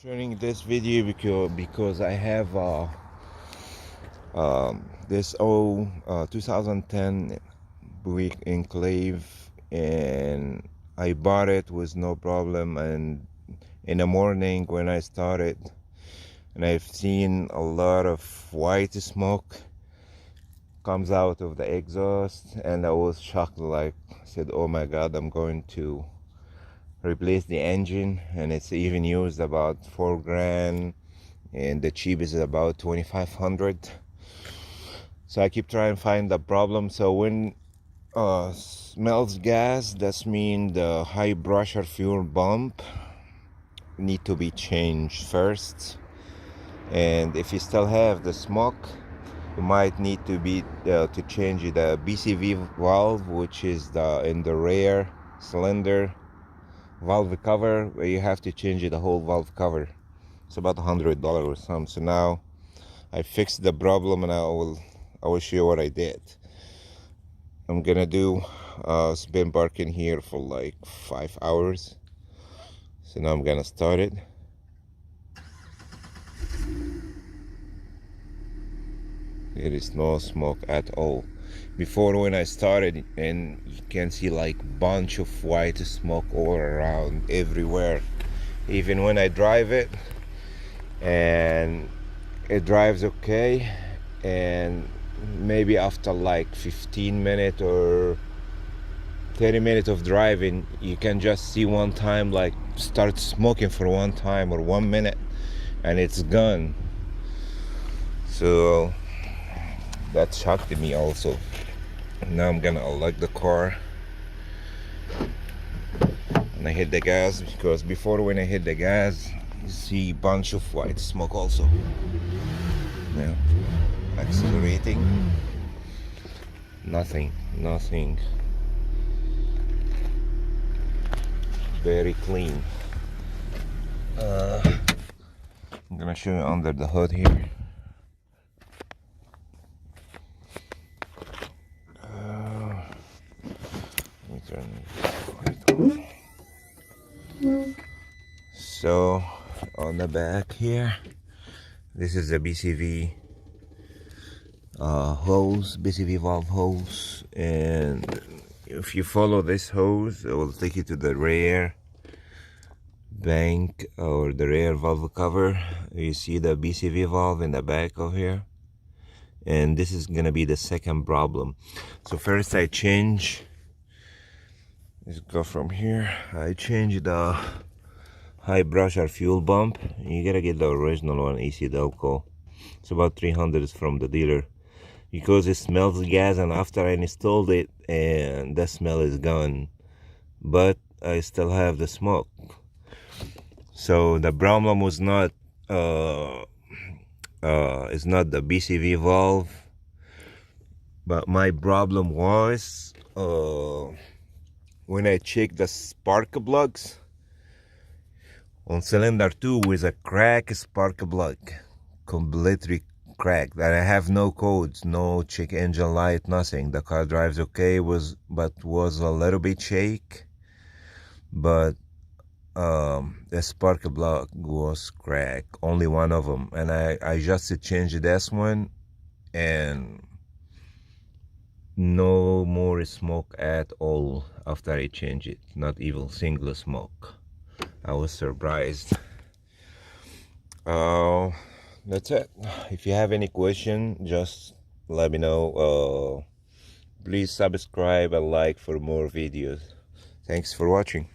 Sharing this video because I have this 2010 Buick Enclave, and I bought it with no problem. And in the morning when I started, and I've seen a lot of white smoke comes out of the exhaust, and I was shocked. Like, I said, oh my god, I'm going to replace the engine, and it's even used about $4,000, and the cheapest is about 2,500. So I keep trying to find the problem. So when smells gas, that's mean the high pressure fuel pump need to be changed first. And if you still have the smoke, you might need to be to change the BCV valve, which is in the rear cylinder valve cover, where you have to change the whole valve cover. It's about $100 or something. So now I fixed the problem, and I will show you what I did. I'm gonna do it's been parking here for like 5 hours, so now I'm gonna start it. There is no smoke at all. Before, when I started, and you can see like bunch of white smoke all around everywhere, even when I drive it, and it drives okay, and maybe after like 15 minutes or 30 minutes of driving, you can just see one time like start smoking for one time or 1 minute, and it's gone. So that shocked me also. Now I'm gonna unlock the car and I hit the gas, because before, when I hit the gas, you see a bunch of white smoke also. Now accelerating, nothing. Very clean. I'm gonna show you under the hood here. So on the back here, this is the BCV hose, BCV valve hose, and if you follow this hose, it will take you to the rear bank or the rear valve cover. You see the BCV valve in the back of here, and this is gonna be the second problem. So first I change, let's go from here. I change the high pressure fuel pump. You gotta get the original one, AC Delco. It's about 300 from the dealer, because it smells gas, and after I installed it, and the smell is gone, but I still have the smoke. So the problem was not it's not the BCV valve, but my problem was when I checked the spark plugs on cylinder 2 with a cracked spark plug, completely cracked, and I have no codes, no check engine light, nothing. The car drives okay, but was a little bit shake, but the spark plug was cracked, only one of them, and I just changed this one, and no more smoke at all after I changed it. Not even single smoke. I was surprised. That's it. If you have any question, just let me know. Please subscribe and like for more videos. Thanks for watching.